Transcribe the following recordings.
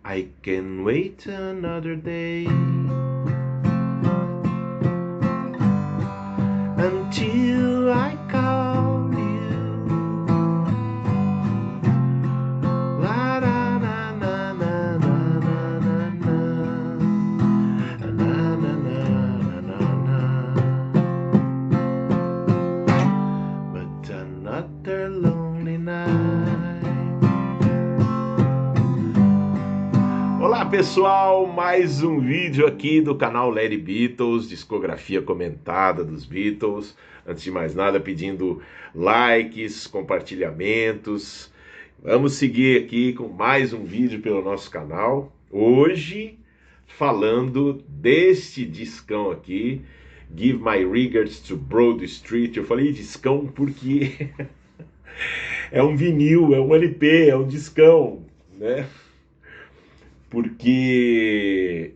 I can wait another day until I call you. La na na na na na na na na na na na na. But another lonely night. Olá pessoal, mais um vídeo aqui do canal Larry Beatles, discografia comentada dos Beatles. Antes de mais nada, pedindo likes, compartilhamentos. Vamos seguir aqui com mais um vídeo pelo nosso canal. Hoje, falando deste discão aqui, Give My Regards to Broad Street. Eu falei discão porque é um vinil, é um LP, é um discão, né? Porque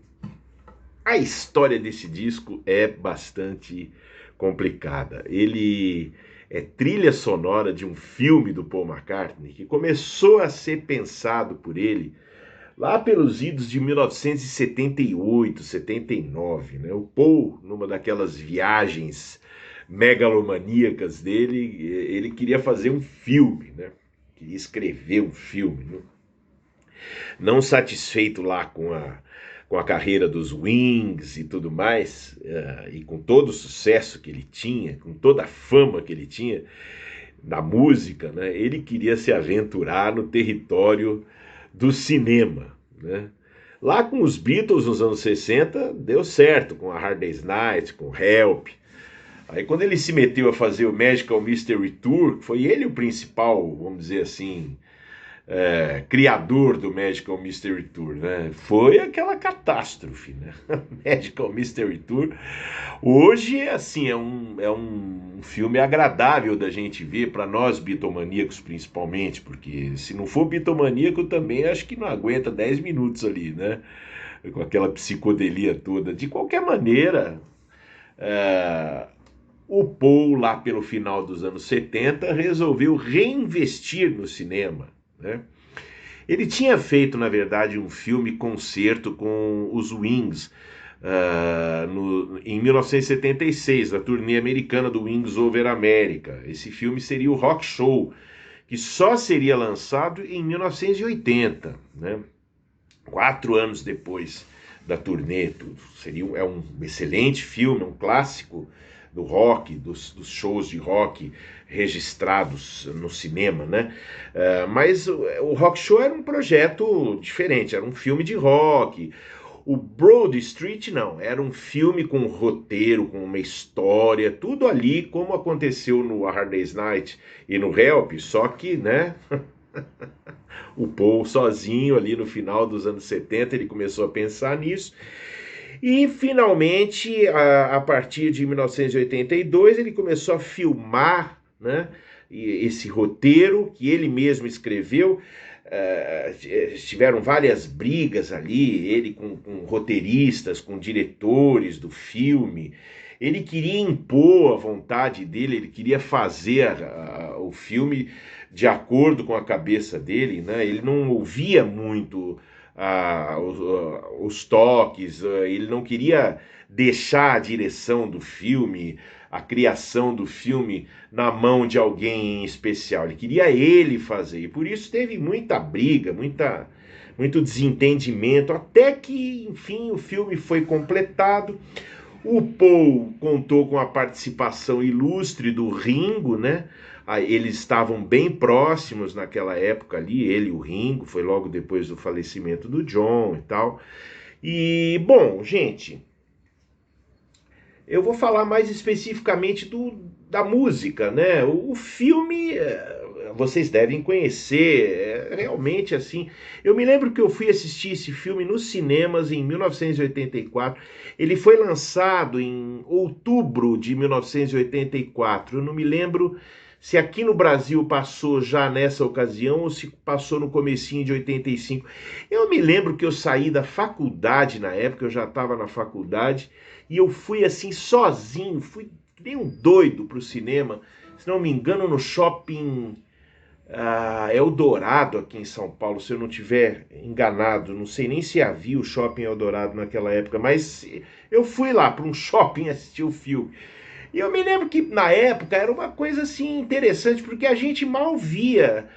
a história desse disco é bastante complicada. Ele é trilha sonora de um filme do Paul McCartney que começou a ser pensado por ele lá pelos idos de 1978, 79, né? O Paul, numa daquelas viagens megalomaníacas dele, ele queria fazer um filme, né? Queria escrever um filme, né? Não satisfeito lá com a carreira dos Wings e tudo mais, e com todo o sucesso que ele tinha, com toda a fama que ele tinha na música, né, ele queria se aventurar no território do cinema, né? Lá com os Beatles nos anos 60 deu certo, com a Hard Day's Night, com Help. Aí quando ele se meteu a fazer o Magical Mystery Tour, foi ele o principal, vamos dizer assim, criador do Magical Mystery Tour, né? Foi aquela catástrofe, né? Magical Mystery Tour. Hoje, assim, é um filme agradável da gente ver, para nós bitomaníacos principalmente, porque se não for bitomaníaco também acho que não aguenta 10 minutos ali, né? Com aquela psicodelia toda. De qualquer maneira, o Paul, lá pelo final dos anos 70, resolveu reinvestir no cinema, né? Ele tinha feito, na verdade, um filme-concerto com os Wings em 1976, na turnê americana do Wings Over America. Esse filme seria o Rock Show, que só seria lançado em 1980, né? 4 anos depois da turnê. É um excelente filme, um clássico do rock, dos shows de rock registrados no cinema, né? Mas o Rock Show era um projeto diferente, era um filme de rock. O Broad Street não, era um filme com um roteiro, com uma história, tudo ali como aconteceu no A Hard Day's Night e no Help, só que, né? O Paul sozinho ali no final dos anos 70, ele começou a pensar nisso. E finalmente, a partir de 1982, ele começou a filmar, né, esse roteiro que ele mesmo escreveu. Tiveram várias brigas ali, ele com roteiristas, com diretores do filme. Ele queria impor a vontade dele, ele queria fazer o filme de acordo com a cabeça dele, né? Ele não ouvia muito os toques, ele não queria deixar a direção do filme, a criação do filme na mão de alguém em especial. Ele queria ele fazer, e por isso teve muita briga, muito desentendimento, até que, enfim, o filme foi completado. O Paul contou com a participação ilustre do Ringo, né? Eles estavam bem próximos naquela época ali, ele e o Ringo, foi logo depois do falecimento do John e tal. E, bom, gente, eu vou falar mais especificamente da música, né? O filme, vocês devem conhecer, realmente assim. Eu me lembro que eu fui assistir esse filme nos cinemas em 1984. Ele foi lançado em outubro de 1984. Eu não me lembro se aqui no Brasil passou já nessa ocasião ou se passou no comecinho de 85. Eu me lembro que eu saí da faculdade na época, eu já estava na faculdade, e eu fui assim sozinho, fui que nem um doido pro cinema, se não me engano no shopping Eldorado aqui em São Paulo, se eu não tiver enganado, não sei nem se havia o shopping Eldorado naquela época, mas eu fui lá para um shopping assistir o filme. E eu me lembro que na época era uma coisa assim interessante, porque a gente mal via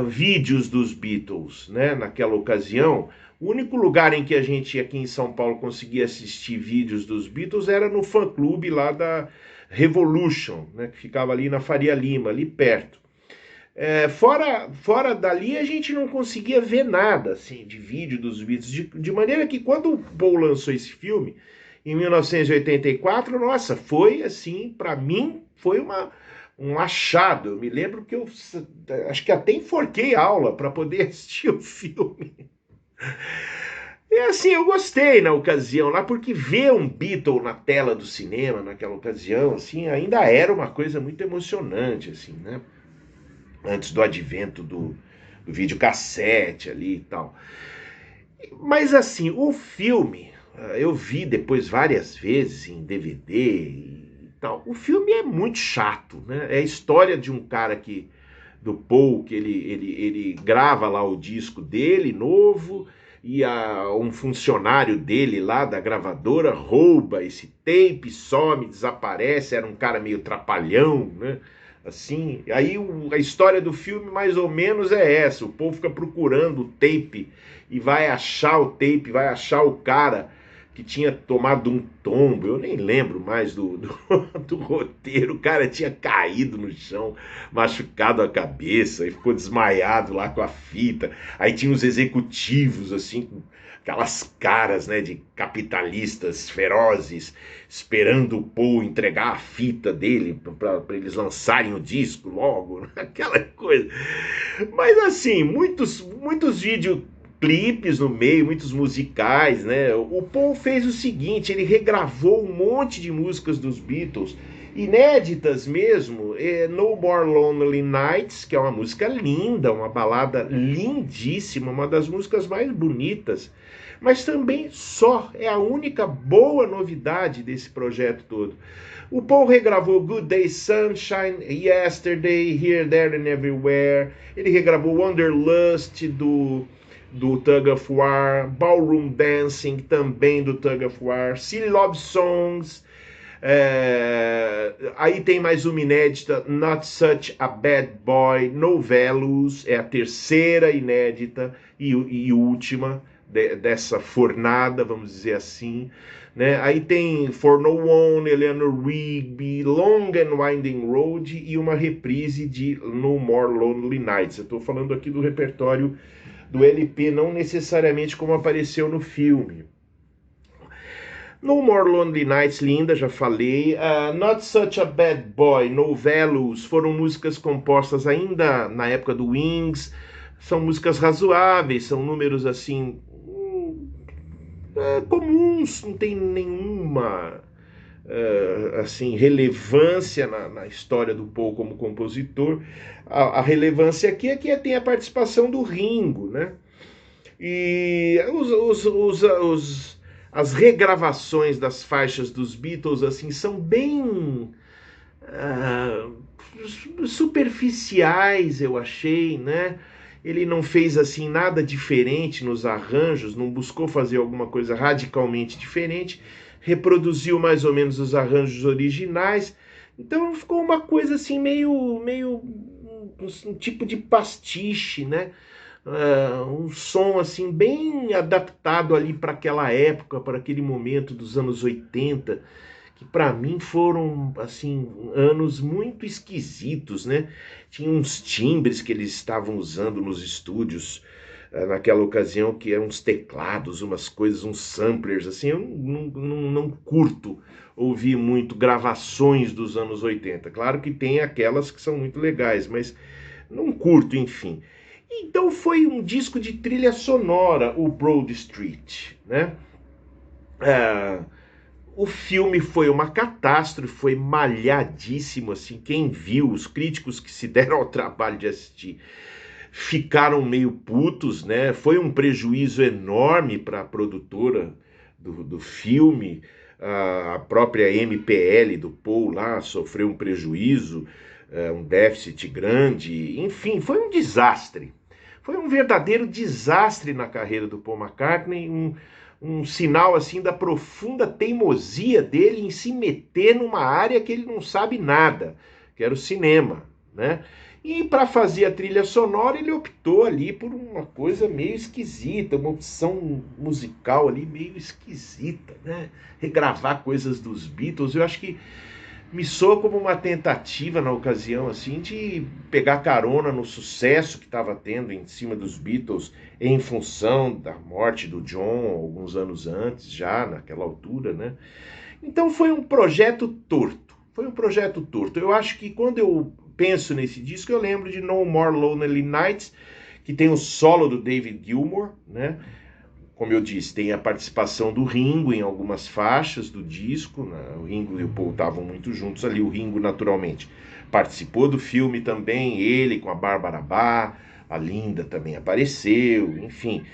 vídeos dos Beatles, né? Naquela ocasião, o único lugar em que a gente aqui em São Paulo conseguia assistir vídeos dos Beatles era no fã-clube lá da Revolution, né? Que ficava ali na Faria Lima, ali perto. Fora dali a gente não conseguia ver nada assim de vídeo dos Beatles, de maneira que quando o Paul lançou esse filme em 1984, nossa, foi assim, para mim foi um achado. Eu me lembro que eu acho que até enforquei aula para poder assistir o filme. E assim, eu gostei na ocasião lá, porque ver um Beatle na tela do cinema naquela ocasião, assim, ainda era uma coisa muito emocionante, assim, né? Antes do advento do videocassete ali e tal. Mas assim, o filme, eu vi depois várias vezes em DVD e tal. O filme é muito chato, né? É a história de um cara do Paul, que ele grava lá o disco dele novo, e um funcionário dele lá da gravadora rouba esse tape, some, desaparece, era um cara meio trapalhão, né? Assim, aí a história do filme mais ou menos é essa, o Paul fica procurando o tape e vai achar o tape, vai achar o cara que tinha tomado um tombo, eu nem lembro mais do roteiro, o cara tinha caído no chão, machucado a cabeça e ficou desmaiado lá com a fita, aí tinha os executivos assim, com aquelas caras, né, de capitalistas ferozes, esperando o Paul entregar a fita dele para eles lançarem o disco logo, aquela coisa. Mas assim, muitos videoclipes no meio, muitos musicais, né? O Paul fez o seguinte, ele regravou um monte de músicas dos Beatles, inéditas mesmo, No More Lonely Nights, que é uma música linda, uma balada lindíssima, uma das músicas mais bonitas, mas também só, é a única boa novidade desse projeto todo. O Paul regravou Good Day Sunshine, Yesterday, Here, There and Everywhere. Ele regravou Wanderlust do Tug of War, Ballroom Dancing também do Tug of War, Silly Love Songs. Aí tem mais uma inédita, Not Such a Bad Boy, Novellos, é a terceira inédita e última dessa fornada, vamos dizer assim, né? Aí tem For No One, Eleanor Rigby, Long and Winding Road e uma reprise de No More Lonely Nights. Eu estou falando aqui do repertório do LP, não necessariamente como apareceu no filme. No More Lonely Nights, linda, já falei. Not Such a Bad Boy, Novellos, foram músicas compostas ainda na época do Wings. São músicas razoáveis, são números assim comuns, não tem nenhuma assim relevância na história do Paul como compositor. A relevância aqui é que tem a participação do Ringo, né? E as regravações das faixas dos Beatles assim são bem superficiais, eu achei, né? Ele não fez assim nada diferente nos arranjos, não buscou fazer alguma coisa radicalmente diferente, reproduziu mais ou menos os arranjos originais. Então ficou uma coisa assim meio um tipo de pastiche, né? Um som assim bem adaptado ali para aquela época, para aquele momento dos anos 80, que para mim foram assim anos muito esquisitos, né? Tinha uns timbres que eles estavam usando nos estúdios naquela ocasião, que eram uns teclados, umas coisas, uns samplers, assim, eu não curto ouvir muito gravações dos anos 80. Claro que tem aquelas que são muito legais, mas não curto, enfim. Então foi um disco de trilha sonora, o Broad Street, né? O filme foi uma catástrofe, foi malhadíssimo, assim, quem viu, os críticos que se deram ao trabalho de assistir, ficaram meio putos, né? Foi um prejuízo enorme para a produtora do filme, a própria MPL do Paul lá sofreu um prejuízo, um déficit grande, enfim, foi um desastre. Foi um verdadeiro desastre na carreira do Paul McCartney, um sinal assim da profunda teimosia dele em se meter numa área que ele não sabe nada, que era o cinema, né? E para fazer a trilha sonora ele optou ali por uma coisa meio esquisita, uma opção musical ali meio esquisita, né? Regravar coisas dos Beatles, eu acho que me soa como uma tentativa na ocasião assim de pegar carona no sucesso que estava tendo em cima dos Beatles em função da morte do John alguns anos antes, já naquela altura, né? Então foi um projeto torto. Foi um projeto torto. Eu acho que quando eu penso nesse disco, eu lembro de No More Lonely Nights, que tem o solo do David Gilmour, né? Como eu disse, tem a participação do Ringo em algumas faixas do disco, né? O Ringo e o Paul estavam muito juntos ali. O Ringo, naturalmente, participou do filme também, ele com a Bárbara Bach, a Linda também apareceu, enfim.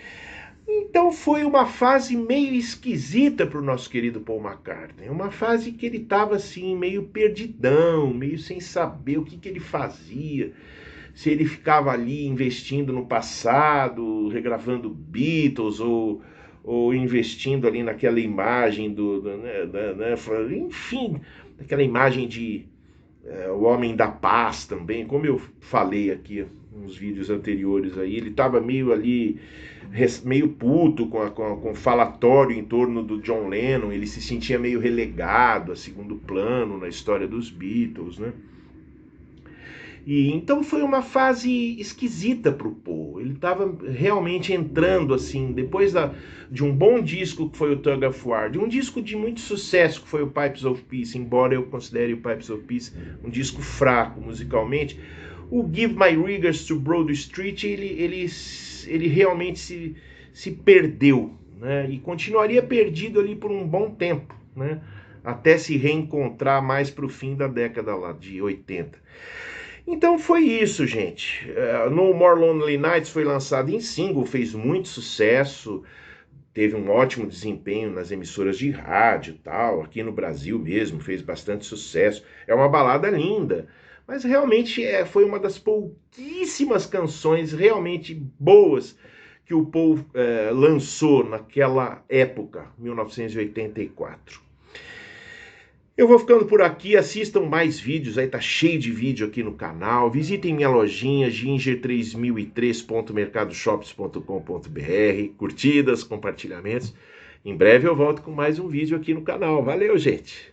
Então foi uma fase meio esquisita para o nosso querido Paul McCartney, uma fase que ele estava assim meio perdidão, meio sem saber o que ele fazia, se ele ficava ali investindo no passado, regravando Beatles ou investindo ali naquela imagem enfim, aquela imagem de o Homem da Paz também, como eu falei aqui nos vídeos anteriores aí, ele estava meio ali, meio puto com o falatório em torno do John Lennon, ele se sentia meio relegado a segundo plano na história dos Beatles, né? E então foi uma fase esquisita para o Paul. Ele estava realmente entrando assim, depois de um bom disco que foi o Tug of War, de um disco de muito sucesso que foi o Pipes of Peace, embora eu considere o Pipes of Peace um disco fraco musicalmente, o Give My Regards to Broad Street ele realmente se perdeu, né? E continuaria perdido ali por um bom tempo, né? Até se reencontrar mais para o fim da década lá de 80. Então foi isso, gente. No More Lonely Nights foi lançado em single, fez muito sucesso, teve um ótimo desempenho nas emissoras de rádio e tal, aqui no Brasil mesmo, fez bastante sucesso. É uma balada linda, mas realmente foi uma das pouquíssimas canções realmente boas que o Paul lançou naquela época, 1984. Eu vou ficando por aqui, assistam mais vídeos, aí tá cheio de vídeo aqui no canal, visitem minha lojinha ginger3003.mercadoshops.com.br, curtidas, compartilhamentos. Em breve eu volto com mais um vídeo aqui no canal. Valeu, gente!